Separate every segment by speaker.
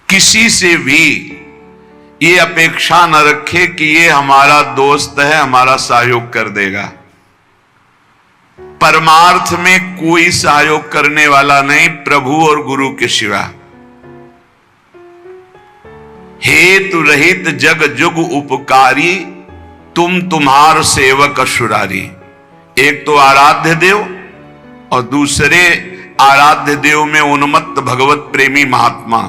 Speaker 1: किसी से भी ये अपेक्षा न रखे कि ये हमारा दोस्त है, हमारा सहयोग कर देगा। परमार्थ में कोई सहयोग करने वाला नहीं प्रभु और गुरु के सिवा। हेतु रहित जग जुग उपकारी, तुम तुम्हार सेवक असुरारी। एक तो आराध्य देव और दूसरे आराध्य देव में उन्मत्त भगवत प्रेमी महात्मा।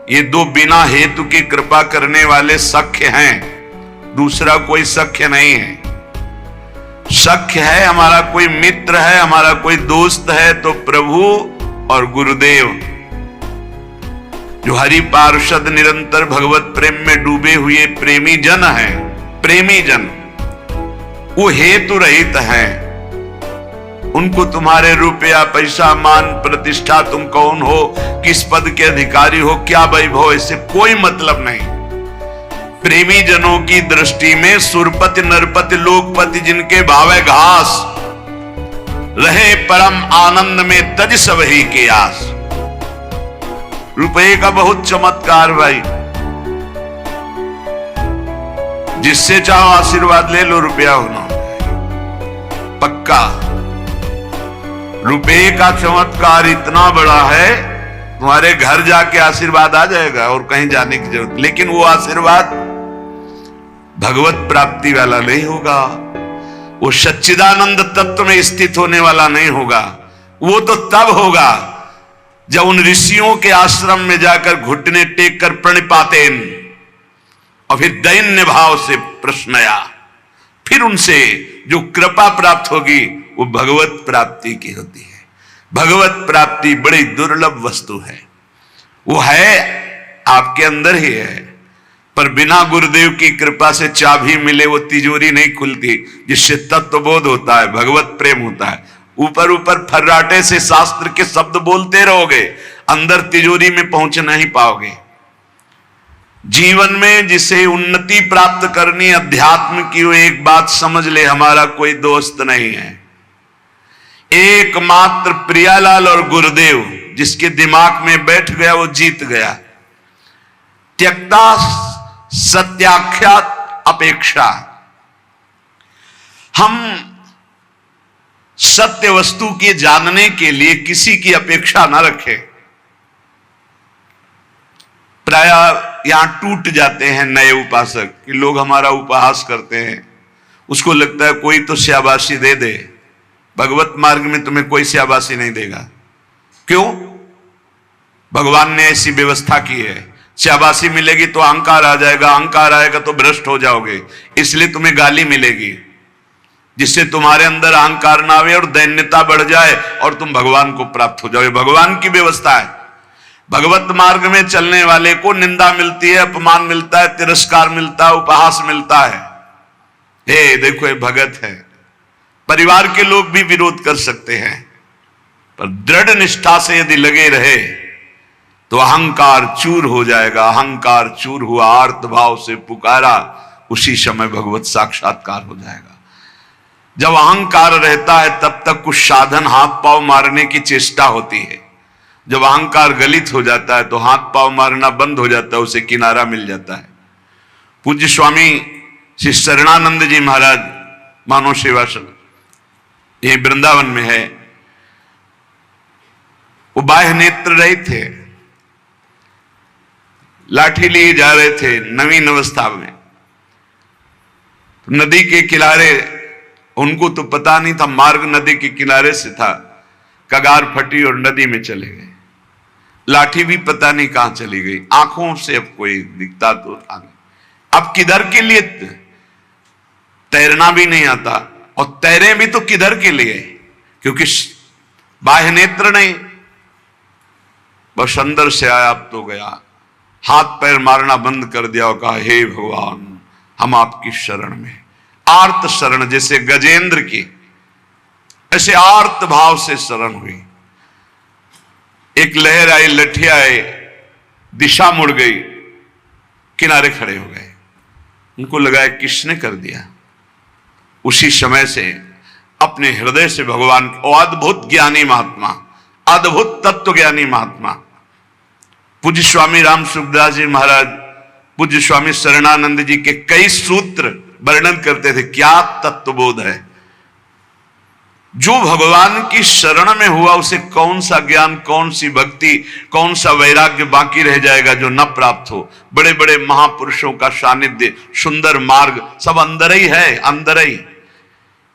Speaker 1: ये दो बिना हेतु की कृपा करने वाले सख्य हैं, दूसरा कोई सख्य नहीं है। सख्य है हमारा कोई मित्र है, हमारा कोई दोस्त है तो प्रभु और गुरुदेव, जो हरि पार्षद निरंतर भगवत प्रेम में डूबे हुए प्रेमी जन हैं। प्रेमी जन वो हेतु रहित हैं। उनको तुम्हारे रुपया पैसा मान प्रतिष्ठा, तुम कौन हो, किस पद के अधिकारी हो, क्या वैभव, इससे कोई मतलब नहीं। प्रेमी जनों की दृष्टि में सुरपति नरपति लोकपति जिनके भावे घास, रहे परम आनंद में तज सबही के आस। रुपये का बहुत चमत्कार भाई, जिससे चाहो आशीर्वाद ले लो, रुपया होना पक्का। रुपये का चमत्कार इतना बड़ा है, तुम्हारे घर जाके आशीर्वाद आ जाएगा और कहीं जाने की जरूरत। लेकिन वो आशीर्वाद भगवत प्राप्ति वाला नहीं होगा, वो सच्चिदानंद तत्व में स्थित होने वाला नहीं होगा। वो तो तब होगा जब उन ऋषियों के आश्रम में जाकर घुटने टेक कर प्रणिपातेन और फिर दैन्य भाव से प्रश्नया, फिर उनसे जो कृपा प्राप्त होगी वो भगवत प्राप्ति की होती है। भगवत प्राप्ति बड़ी दुर्लभ वस्तु है, वो है आपके अंदर ही है, पर बिना गुरुदेव की कृपा से चाबी मिले वो तिजोरी नहीं खुलती, जिससे तत्वबोध होता है, भगवत प्रेम होता है। ऊपर ऊपर फर्राटे से शास्त्र के शब्द बोलते रहोगे, अंदर तिजोरी में पहुंच नहीं पाओगे। जीवन में जिसे उन्नति प्राप्त करनी अध्यात्म की, वो एक बात समझ ले, हमारा कोई दोस्त नहीं है। एकमात्र प्रियालाल और गुरुदेव जिसके दिमाग में बैठ गया वो जीत गया। त्यक्ता सत्याख्यात अपेक्षा, हम सत्य वस्तु के जानने के लिए किसी की अपेक्षा न रखें। प्राय यहां टूट जाते हैं नए उपासक कि लोग हमारा उपहास करते हैं, उसको लगता है कोई तो शाबाशी दे दे। भगवत मार्ग में तुम्हें कोई शाबाशी नहीं देगा। क्यों? भगवान ने ऐसी व्यवस्था की है। शाबाशी मिलेगी तो अहंकार आ जाएगा, अहंकार आएगा तो भ्रष्ट हो जाओगे, इसलिए तुम्हें गाली मिलेगी, जिससे तुम्हारे अंदर अहंकार ना आवे और दैन्यता बढ़ जाए और तुम भगवान को प्राप्त हो जाओगे। भगवान की व्यवस्था है। भगवत मार्ग में चलने वाले को निंदा मिलती है, अपमान मिलता है, तिरस्कार मिलता है, उपहास मिलता है। हे देखो ये भगत है। परिवार के लोग भी विरोध कर सकते हैं, पर दृढ़ निष्ठा से यदि लगे रहे तो अहंकार चूर हो जाएगा। अहंकार चूर हुआ, आर्त भाव से पुकारा, उसी समय भगवत साक्षात्कार हो जाएगा। जब अहंकार रहता है तब तक कुछ साधन हाथ पांव मारने की चेष्टा होती है। जब अहंकार गलित हो जाता है तो हाथ पांव मारना बंद हो जाता है, उसे किनारा मिल जाता है। पूज्य स्वामी श्री शरणानंद जी महाराज मानव सेवाश्रम ये वृंदावन में है, वो बाह्य नेत्र रहित थे, लाठी लिए जा रहे थे नवीन अवस्था में। तो नदी के किनारे, उनको तो पता नहीं था मार्ग नदी के किनारे से था, कगार फटी और नदी में चले गए। लाठी भी पता नहीं कहां चली गई, आंखों से अब कोई दिखता तो था नहीं। अब किधर के लिए? तैरना भी नहीं आता, और तैरे भी तो किधर के लिए? क्योंकि बाह्य नेत्र नहीं, बस अंदर से आया अब तो गया। हाथ पैर मारना बंद कर दिया और कहा हे भगवान हम आपकी शरण में। आर्त शरण, जैसे गजेंद्र की, ऐसे आर्त भाव से शरण हुई। एक लहर आई, लठिया आए, दिशा मुड़ गई, किनारे खड़े हो गए। उनको लगा किसने कर दिया। उसी समय से अपने हृदय से भगवान, अद्भुत ज्ञानी महात्मा, अद्भुत तत्व ज्ञानी महात्मा, पूज्य स्वामी राम सुखदास जी महाराज, पूज्य स्वामी शरणानंद जी के कई सूत्र वर्णन करते थे। क्या तत्वबोध है। जो भगवान की शरण में हुआ उसे कौन सा ज्ञान, कौन सी भक्ति, कौन सा वैराग्य बाकी रह जाएगा जो न प्राप्त हो। बड़े बड़े महापुरुषों का सानिध्य, सुंदर मार्ग सब अंदर ही है, अंदर ही,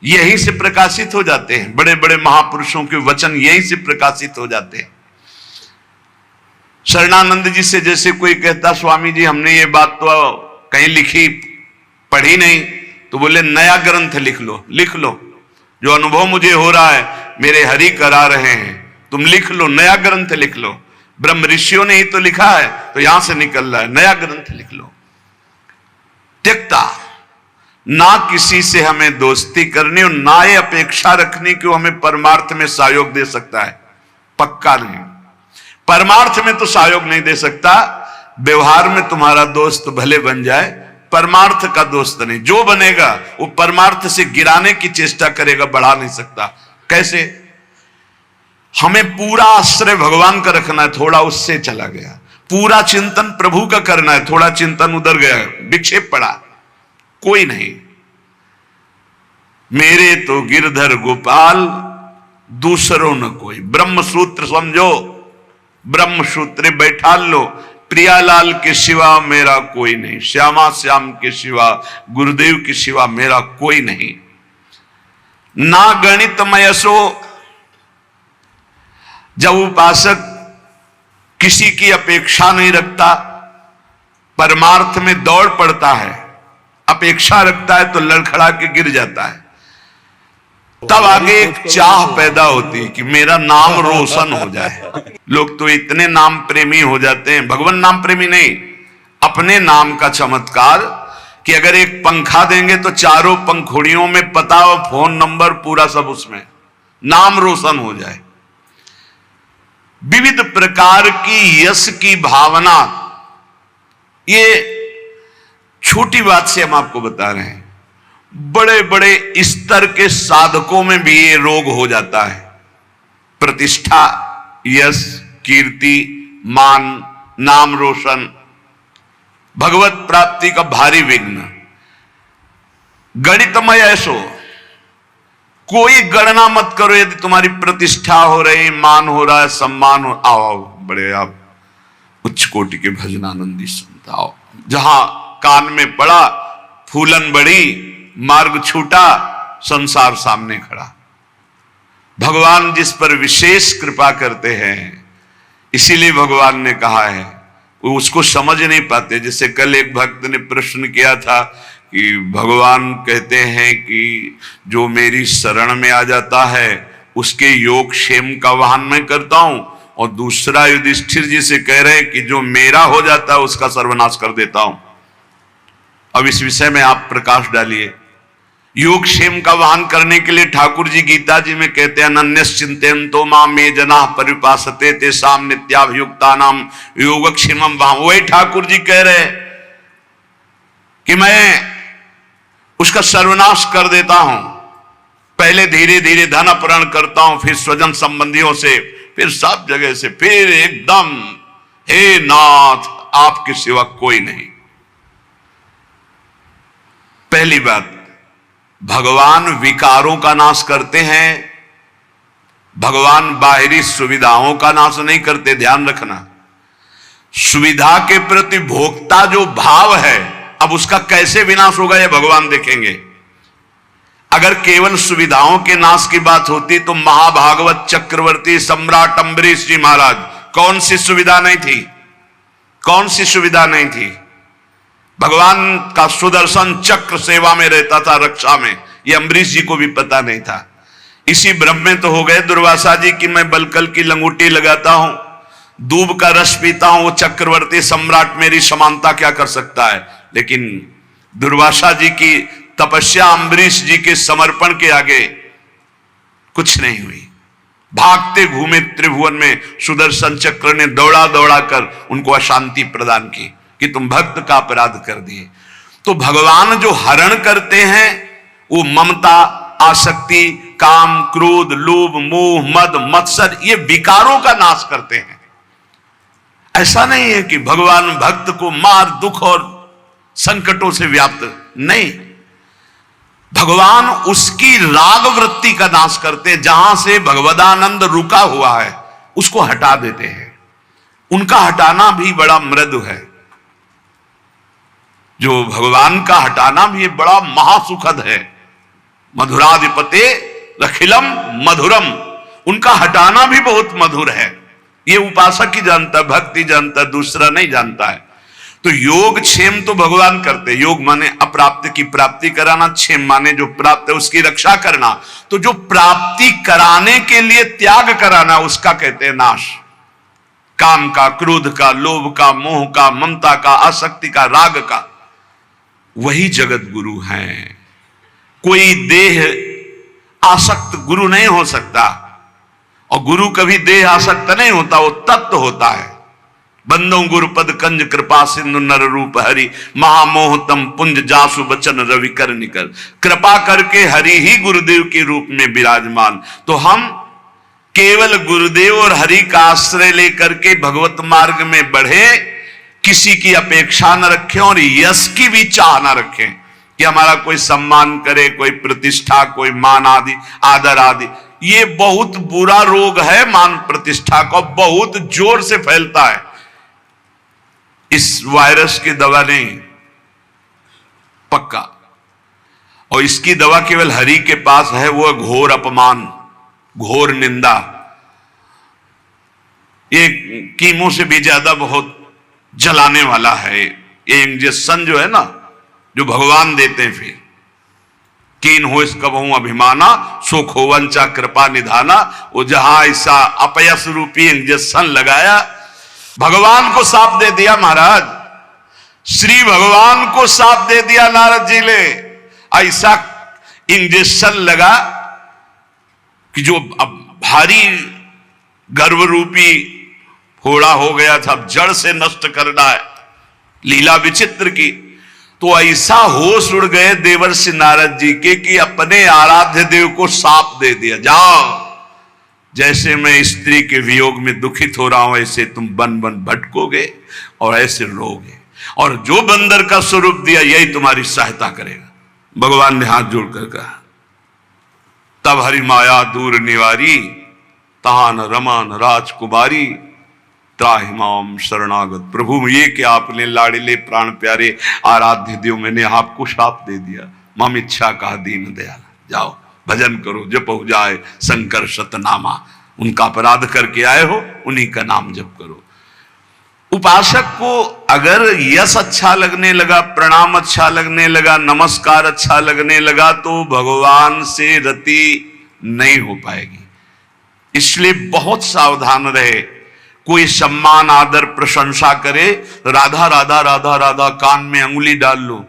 Speaker 1: यहीं से प्रकाशित हो जाते हैं। बड़े बड़े महापुरुषों के वचन यहीं से प्रकाशित हो जाते हैं। शरणानंद जी से जैसे कोई कहता, स्वामी जी हमने ये बात तो कहीं लिखी पढ़ी नहीं, तो बोले नया ग्रंथ लिख लो, लिख लो। जो अनुभव मुझे हो रहा है मेरे हरि करा रहे हैं, तुम लिख लो, नया ग्रंथ लिख लो। ब्रह्म ऋषियों ने ही तो लिखा है, तो यहां से निकल रहा है, नया ग्रंथ लिख लो। त्यक्ता, ना किसी से हमें दोस्ती करनी और ना ये अपेक्षा रखनी कि वो हमें परमार्थ में सहयोग दे सकता है। पक्का नहीं, परमार्थ में तो सहयोग नहीं दे सकता। व्यवहार में तुम्हारा दोस्त भले बन जाए, परमार्थ का दोस्त नहीं। जो बनेगा वो परमार्थ से गिराने की चेष्टा करेगा, बढ़ा नहीं सकता। कैसे? हमें पूरा आश्रय भगवान का रखना है, थोड़ा उससे चला गया। पूरा चिंतन प्रभु का करना है, थोड़ा चिंतन उधर गया, विक्षेप पड़ा, कोई नहीं। मेरे तो गिरधर गोपाल, दूसरों न कोई। ब्रह्म सूत्र समझो, ब्रह्म सूत्र बैठा लो। प्रियालाल के सिवा मेरा कोई नहीं, श्यामा श्याम के सिवा, गुरुदेव के सिवा मेरा कोई नहीं। ना गणित मयसो, जब उपासक किसी की अपेक्षा नहीं रखता, परमार्थ में दौड़ पड़ता है, अपेक्षा रखता है तो लड़खड़ा के गिर जाता है। तब आगे एक चाह पैदा होती कि मेरा नाम रोशन हो जाए। लोग तो इतने नाम प्रेमी हो जाते हैं, भगवान नाम प्रेमी नहीं, अपने नाम का चमत्कार, कि अगर एक पंखा देंगे तो चारों पंखुड़ियों में पता और फोन नंबर पूरा सब उसमें, नाम रोशन हो जाए। विविध प्रकार की यश की भावना, ये छोटी बात से हम आपको बता रहे हैं। बड़े बड़े स्तर के साधकों में भी ये रोग हो जाता है। प्रतिष्ठा, यश, कीर्ति, मान, नाम रोशन, भगवत प्राप्ति का भारी विघ्न। गणितमय ऐसो, कोई गणना मत करो। यदि तुम्हारी प्रतिष्ठा हो रही, मान हो रहा है, सम्मान हो, आओ बड़े आप उच्च कोटि के भजनानंदी संत आओ। जहां कान में पड़ा, फूलन बड़ी, मार्ग छूटा, संसार सामने खड़ा। भगवान जिस पर विशेष कृपा करते हैं, इसीलिए भगवान ने कहा है, वो उसको समझ नहीं पाते। जैसे कल एक भक्त ने प्रश्न किया था कि भगवान कहते हैं कि जो मेरी शरण में आ जाता है उसके योग क्षेम का वाहन मैं करता हूं, और दूसरा युधिष्ठिर जी से कह रहे हैं कि जो मेरा हो जाता है उसका सर्वनाश कर देता हूं। अब इस विषय में आप प्रकाश डालिए। योग क्षेम का वाहन करने के लिए ठाकुर जी गीता जी में कहते हैं, अनन्यस चिंतयन्तो मां मे जनाः परिपासते तेषां नित्याभियुक्तानां योगक्षेमं वहां। वही ठाकुर जी कह रहे कि मैं उसका सर्वनाश कर देता हूं। पहले धीरे धीरे धन अपहरण करता हूं, फिर स्वजन संबंधियों से, फिर सब जगह से, फिर एकदम हे नाथ आपके सिवा कोई नहीं। पहली बात, भगवान विकारों का नाश करते हैं, भगवान बाहरी सुविधाओं का नाश नहीं करते। ध्यान रखना, सुविधा के प्रति भोक्ता जो भाव है, अब उसका कैसे विनाश होगा ये भगवान देखेंगे। अगर केवल सुविधाओं के नाश की बात होती तो महाभागवत चक्रवर्ती सम्राट अम्बरीश जी महाराज, कौन सी सुविधा नहीं थी, कौन सी सुविधा नहीं थी। भगवान का सुदर्शन चक्र सेवा में रहता था, रक्षा में, ये अम्बरीश जी को भी पता नहीं था। इसी भ्रम में तो हो गए दुर्वासा जी कि मैं बलकल की लंगूटी लगाता हूं, दूब का रस पीता हूं, वो चक्रवर्ती सम्राट मेरी समानता क्या कर सकता है। लेकिन दुर्वासा जी की तपस्या अम्बरीश जी के समर्पण के आगे कुछ नहीं हुई। भागते घूमे त्रिभुवन में, सुदर्शन चक्र ने दौड़ा दौड़ा कर उनको अशांति प्रदान की कि तुम भक्त का अपराध कर दिए। तो भगवान जो हरण करते हैं वो ममता, आसक्ति, काम, क्रोध, लोभ, मोह, मद, मत्सर, ये विकारों का नाश करते हैं। ऐसा नहीं है कि भगवान भक्त को मार दुख और संकटों से व्याप्त, नहीं, भगवान उसकी राग वृत्ति का नाश करते हैं। जहां से भगवदानंद रुका हुआ है उसको हटा देते हैं। उनका हटाना भी बड़ा मृदु है। जो भगवान का हटाना भी बड़ा महासुखद है। मधुराधिपते रखिलम मधुरम, उनका हटाना भी बहुत मधुर है। ये उपासक ही जानता, भक्ति जानता, दूसरा नहीं जानता है। तो योग क्षेम तो भगवान करते। योग माने अप्राप्त की प्राप्ति कराना, क्षेम माने जो प्राप्त है उसकी रक्षा करना। तो जो प्राप्ति कराने के लिए त्याग कराना उसका कहते हैं नाश। काम का, क्रोध का, लोभ का, मोह का, ममता का, आसक्ति का, राग का, वही जगत गुरु हैं। कोई देह आसक्त गुरु नहीं हो सकता, और गुरु कभी देह आसक्त नहीं होता, वो तत्व होता है। बंदो गुरुपद कंज कृपा सिंधु नर रूप हरि, महामोहतम पुंज जासु बचन रवि कर निकर। कृपा करके हरि ही गुरुदेव के रूप में विराजमान। तो हम केवल गुरुदेव और हरि का आश्रय लेकर के भगवत मार्ग में बढ़े, किसी की अपेक्षा न रखें और यश की भी चाह न रखें कि हमारा कोई सम्मान करे, कोई प्रतिष्ठा, कोई मान आदि, आदर आदि। ये बहुत बुरा रोग है मान प्रतिष्ठा का, बहुत जोर से फैलता है। इस वायरस की दवा नहीं, पक्का। और इसकी दवा केवल हरि के पास है, वो घोर अपमान, घोर निंदा। ये कीमो से भी ज्यादा बहुत जलाने वाला है। ये इंजेक्शन जो है ना, जो भगवान देते हैं, फिर कीन हो इस कबहू अभिमाना, सो खोवंचा कृपा निधाना। वो जहां ऐसा अपयस रूपी इंजेक्शन लगाया, भगवान को साफ दे दिया महाराज, श्री भगवान को साफ दे दिया नारद जी ने। ऐसा इंजेक्शन लगा कि जो अब भारी गर्भ रूपी फोड़ा हो गया था, अब जड़ से नष्ट करना है, लीला विचित्र की। तो ऐसा होश उड़ गए देवर्षि नारद जी के कि अपने आराध्य देव को साप दे दिया, जाओ, जैसे मैं स्त्री के वियोग में दुखित हो रहा हूं ऐसे तुम बन बन भटकोगे और ऐसे रोगे, और जो बंदर का स्वरूप दिया यही तुम्हारी सहायता करेगा। भगवान ने हाथ जोड़कर कहा, तब हरि माया दूर निवारी, तान रमान राजकुमारी, त्राहिमाम शरणागत। प्रभु ये कि आपने लाड़िले प्राण प्यारे आराध्य देव, मैंने आपको शाप दे दिया। मम इच्छा कहा दीन दयाल, जाओ भजन करो, जप हो जाए शंकर शतनामा। उनका अपराध करके आए हो, उन्हीं का नाम जप करो। उपासक को अगर यश अच्छा लगने लगा, प्रणाम अच्छा लगने लगा, नमस्कार अच्छा लगने लगा, तो भगवान से रति नहीं हो पाएगी। इसलिए बहुत सावधान रहे। कोई सम्मान आदर प्रशंसा करे, राधा राधा राधा राधा कान में अंगुली डाल लो।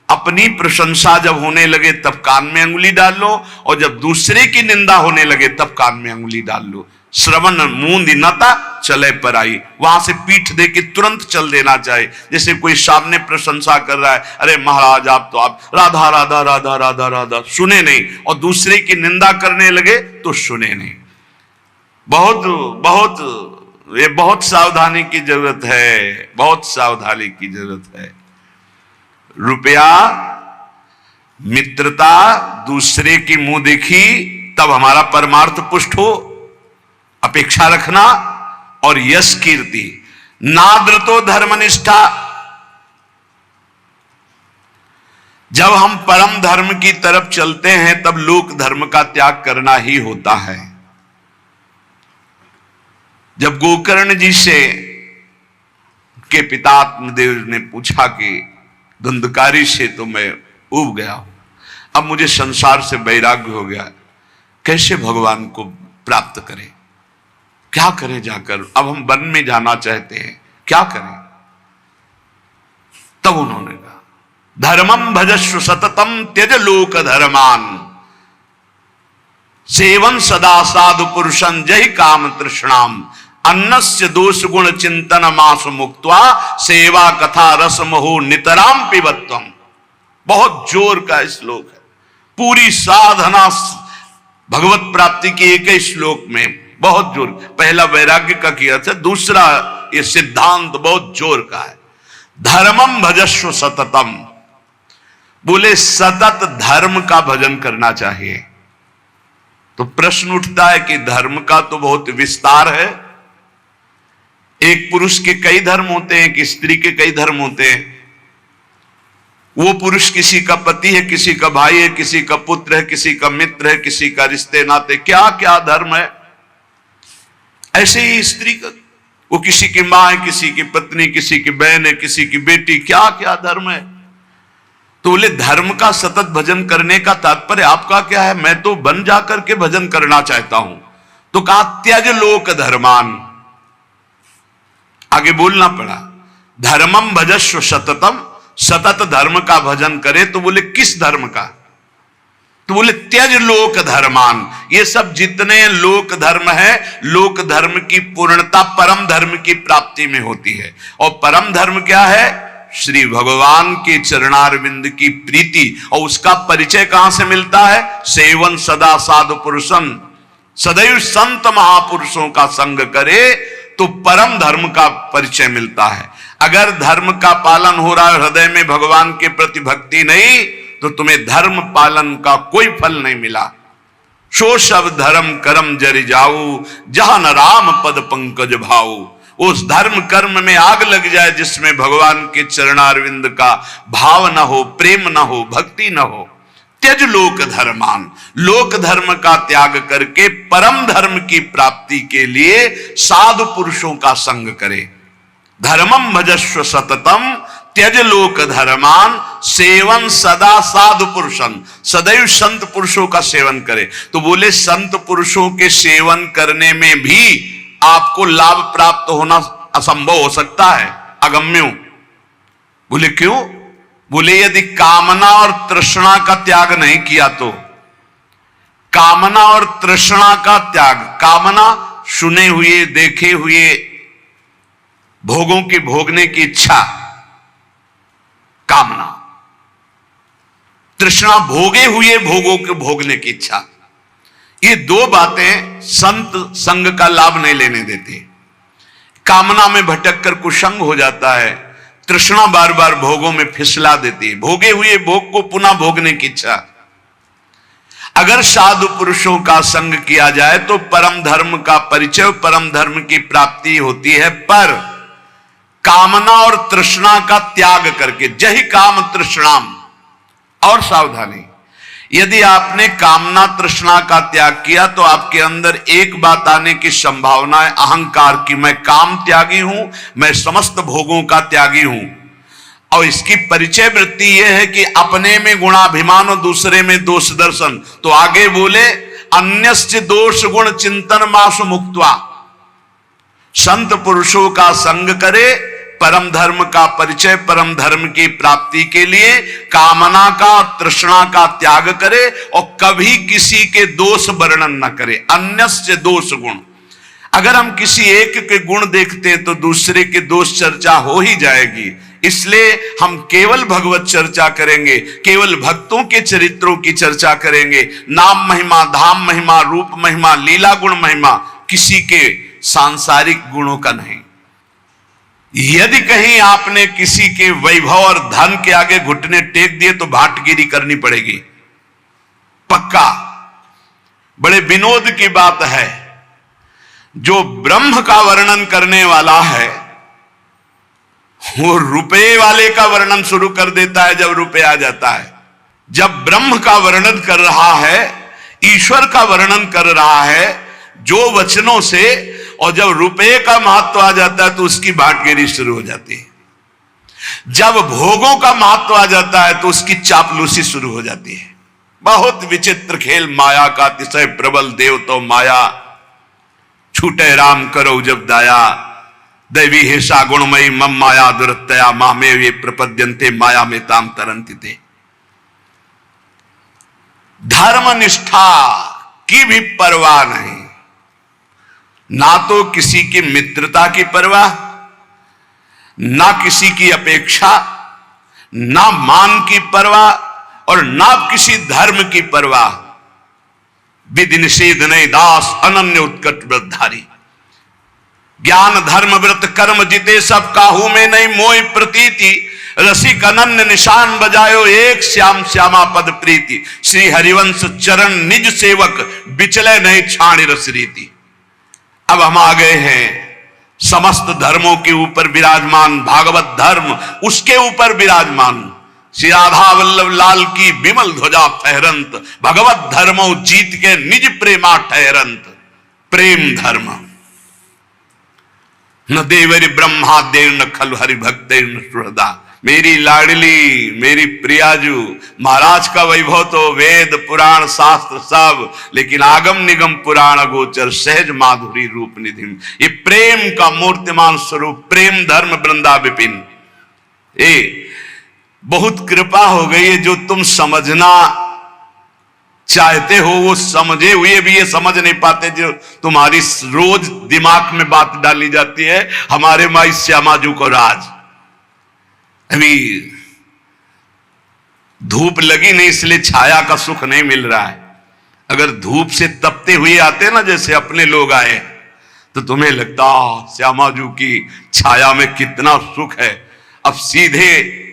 Speaker 1: अपनी प्रशंसा जब होने लगे तब कान में अंगुली डाल लो, और जब दूसरे की निंदा होने लगे तब कान में अंगुली डाल लो। श्रवण मूंद नता चले पर आई, वहां से पीठ दे के तुरंत चल देना चाहिए। जैसे कोई सामने प्रशंसा कर रहा है, अरे महाराज आप तो आप राधा राधा राधा राधा राधा, सुने नहीं, और दूसरे की निंदा करने लगे तो सुने नहीं। बहुत बहुत ये बहुत सावधानी की जरूरत है, बहुत सावधानी की जरूरत है। रुपया, मित्रता, दूसरे की मुंह देखी तब हमारा परमार्थ पुष्ट हो, अपेक्षा रखना, और यश कीर्ति, नाद्रतो धर्मनिष्ठा। जब हम परम धर्म की तरफ चलते हैं तब लोक धर्म का त्याग करना ही होता है। जब गोकर्ण जी से के पिता आत्मदेव ने पूछा कि धुंधकारी से तो मैं उब गया हूं, अब मुझे संसार से वैराग्य हो गया, कैसे भगवान को प्राप्त करें, क्या करें जाकर, अब हम वन में जाना चाहते हैं, क्या करें? तब उन्होंने कहा, धर्मम भजस्व सततम त्यज लोक धर्मान, सेवन सदा साधु पुरुषं जहि काम तृष्णाम, अन्नस्य दोष गुण चिंतन मास मुक्त्वा, सेवा कथा रस मोह नितराम पिबत्वम। बहुत जोर का श्लोक है। पूरी साधना भगवत प्राप्ति की एक ही श्लोक में बहुत जोर। पहला वैराग्य का किया था, दूसरा ये सिद्धांत बहुत जोर का है। धर्मम भजस्व सततम, बोले सतत धर्म का भजन करना चाहिए। तो प्रश्न उठता है कि धर्म का तो बहुत विस्तार है, एक पुरुष के कई धर्म होते हैं, एक स्त्री के कई धर्म होते हैं। वो पुरुष किसी का पति है, किसी का भाई है, किसी का पुत्र है, किसी का मित्र है, किसी का रिश्ते नाते, क्या क्या धर्म है। ऐसे ही स्त्री का, वो किसी की मां है, किसी की पत्नी, किसी की बहन है, किसी की बेटी, क्या क्या धर्म है। तो बोले धर्म का सतत भजन करने का तात्पर्य आपका क्या है? मैं तो बन जाकर के भजन करना चाहता हूं। तो कहा त्यज लोक धर्मान, आगे बोलना पड़ा, धर्मम भजस्व सततम, सतत धर्म का भजन करे। तो बोले किस धर्म का? तो बोले त्यज लोक धर्मान। ये सब जितने लोक धर्म है, लोक धर्म की पूर्णता परम धर्म की प्राप्ति में होती है। और परम धर्म क्या है? श्री भगवान के चरणारविंद की प्रीति। और उसका परिचय कहां से मिलता है? सेवन सदा साधु पुरुषन, सदैव संत महापुरुषों का संग करे तो परम धर्म का परिचय मिलता है। अगर धर्म का पालन हो रहा है, हृदय में भगवान के प्रति भक्ति नहीं, तो तुम्हें धर्म पालन का कोई फल नहीं मिला। सो सब धर्म कर्म जरि जाऊ, जहां न राम पद पंकज भाऊ। उस धर्म कर्म में आग लग जाए जिसमें भगवान के चरणारविंद का भाव न हो, प्रेम न हो, भक्ति न हो। त्यज लोक धर्मान, लोक धर्म का त्याग करके परम धर्म की प्राप्ति के लिए साधु पुरुषों का संग करे। धर्मम भजस्व सततम त्यज लोक धर्मान, सेवन सदा साधु पुरुषन, सदैव संत पुरुषों का सेवन करे। तो बोले संत पुरुषों के सेवन करने में भी आपको लाभ प्राप्त होना असंभव हो सकता है, अगम्य। बोले क्यों? बोले यदि कामना और तृष्णा का त्याग नहीं किया तो। कामना और तृष्णा का त्याग, कामना सुने हुए देखे हुए भोगों की भोगने की इच्छा, कामना। तृष्णा भोगे हुए भोगों के भोगने की इच्छा। ये दो बातें संत संग का लाभ नहीं लेने देते। कामना में भटक कर कुसंग हो जाता है, तृष्णा बार बार भोगों में फिसला देती है, भोगे हुए भोग को पुनः भोगने की इच्छा। अगर साधु पुरुषों का संग किया जाए तो परम धर्म का परिचय, परम धर्म की प्राप्ति होती है। पर कामना और तृष्णा का त्याग करके, जहि काम तृष्णाम। और सावधानी, यदि आपने कामना तृष्णा का त्याग किया तो आपके अंदर एक बात आने की संभावना है, अहंकार की। मैं काम त्यागी हूं, मैं समस्त भोगों का त्यागी हूं। और इसकी परिचय वृत्ति यह है कि अपने में गुणाभिमान और दूसरे में दोष दर्शन। तो आगे बोले अन्यस्य दोष गुण चिंतन मासु मुक्त्वा। संत पुरुषों का संग करे, परम धर्म का परिचय, परम धर्म की प्राप्ति के लिए कामना का और तृष्णा का त्याग करे और कभी किसी के दोष वर्णन न करे। अन्यस्य दोष गुण, अगर हम किसी एक के गुण देखते हैं तो दूसरे के दोष चर्चा हो ही जाएगी। इसलिए हम केवल भगवत चर्चा करेंगे, केवल भक्तों के चरित्रों की चर्चा करेंगे। नाम महिमा, धाम महिमा, रूप महिमा, लीला गुण महिमा, किसी के सांसारिक गुणों का नहीं। यदि कहीं आपने किसी के वैभव और धन के आगे घुटने टेक दिए तो भाटगिरी करनी पड़ेगी, पक्का। बड़े विनोद की बात है, जो ब्रह्म का वर्णन करने वाला है वो रुपए वाले का वर्णन शुरू कर देता है जब रुपए आ जाता है। जब ब्रह्म का वर्णन कर रहा है, ईश्वर का वर्णन कर रहा है जो वचनों से, और जब रुपए का महत्व आ जाता है तो उसकी भाटगिरी शुरू हो जाती है। जब भोगों का महत्व आ जाता है तो उसकी चापलूसी शुरू हो जाती है। बहुत विचित्र खेल माया का, अतिशय प्रबल देव तो माया, छूटे राम करो जब दाया। दैवी हेषा गुणमयी मम माया दुरतया, मामे वे प्रपद्यन्ते माया में ताम तरंति ते। धर्म निष्ठा की भी परवाह नहीं, ना तो किसी की मित्रता की परवाह, ना किसी की अपेक्षा, ना मान की परवाह और ना किसी धर्म की परवाह। विधि निषेध नहीं दास अनन्य उत्कट व्रतधारी। ज्ञान धर्म व्रत कर्म जिते सब काहू में नहीं मोहि प्रतीति, रसिक अनन्य निशान बजायो एक श्याम श्यामा पद प्रीति, श्री हरिवंश चरण निज सेवक बिचले नहीं छाण रस रीति। अब हम आ गए हैं समस्त धर्मों के ऊपर विराजमान भागवत धर्म, उसके ऊपर विराजमान श्री राधा वल्लभ लाल की विमल ध्वजा फहरंत, भगवत धर्मो जीत के निज प्रेमा ठहरंत। प्रेम धर्म न देवरी ब्रह्मा देव न खल हरि भक्त न सुहृदा। मेरी लाडली मेरी प्रियाजू, महाराज का वैभव तो वेद पुराण शास्त्र सब, लेकिन आगम निगम पुराण गोचर सहज माधुरी रूप निधि। ये प्रेम का मूर्तिमान स्वरूप प्रेम धर्म वृंदा विपिन। बहुत कृपा हो गई है, जो तुम समझना चाहते हो वो समझे हुए भी ये समझ नहीं पाते, जो तुम्हारी रोज दिमाग में बात डाली जाती है। हमारे माई श्यामाजू को राज, अभी धूप लगी नहीं इसलिए छाया का सुख नहीं मिल रहा है। अगर धूप से तपते हुए आते ना, जैसे अपने लोग आए, तो तुम्हें लगता श्यामाजू की छाया में कितना सुख है। अब सीधे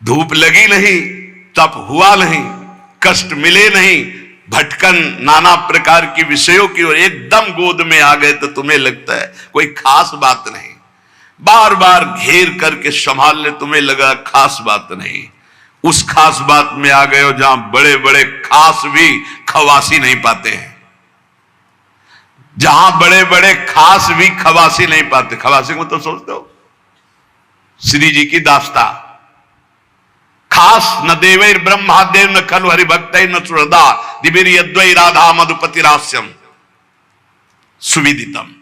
Speaker 1: धूप लगी नहीं, तप हुआ नहीं, कष्ट मिले नहीं, भटकन नाना प्रकार की विषयों की ओर एकदम गोद में आ गए, तो तुम्हें लगता है कोई खास बात नहीं। बार बार घेर करके संभाल ले, तुम्हें लगा खास बात नहीं। उस खास बात में आ गए हो जहां बड़े बड़े खास भी खवासी नहीं पाते हैं, जहां बड़े बड़े खास भी खवासी नहीं पाते। खवासी को तो सोचते हो श्री जी की दास्ता, खास न देवैर ब्रह्मा देव न खलु हरि भक्त न सुहृदा, दिव्य यद्वै राधा मधुपति रास्यम सुविदितम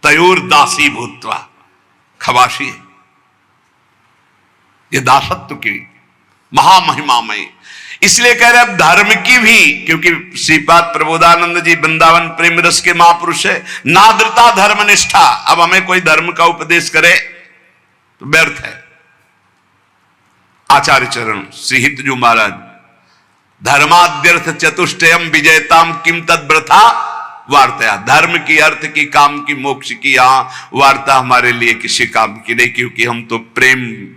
Speaker 1: तयोर दासी भूत्वा। खवासी है ये दासत्व की महामहिमामयी। इसलिए कह रहे अब धर्म की भी, क्योंकि श्रीपाद प्रबोधानंद जी वृंदावन प्रेम रस के महापुरुष है, नाद्रता धर्म निष्ठा। अब हमें कोई धर्म का उपदेश करे तो व्यर्थ है। आचार्य चरण श्री हितजू महाराज, धर्माद्यर्थ चतुष्टयम विजयताम किम तद व्रथा वार्ता। धर्म की, अर्थ की, काम की, मोक्ष की यहां वार्ता हमारे लिए किसी काम की नहीं, क्योंकि हम तो प्रेम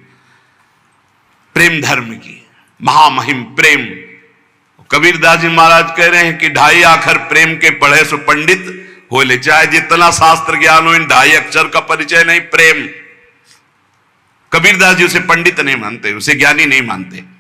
Speaker 1: धर्म की महामहिम प्रेम। कबीरदास जी महाराज कह रहे हैं कि 2.5 अक्षर प्रेम के पढ़े सो पंडित हो ले, चाहे जितना शास्त्र ज्ञान हो, इन 2.5 अक्षर का परिचय नहीं प्रेम। कबीरदास जी उसे पंडित नहीं मानते, उसे ज्ञानी नहीं मानते।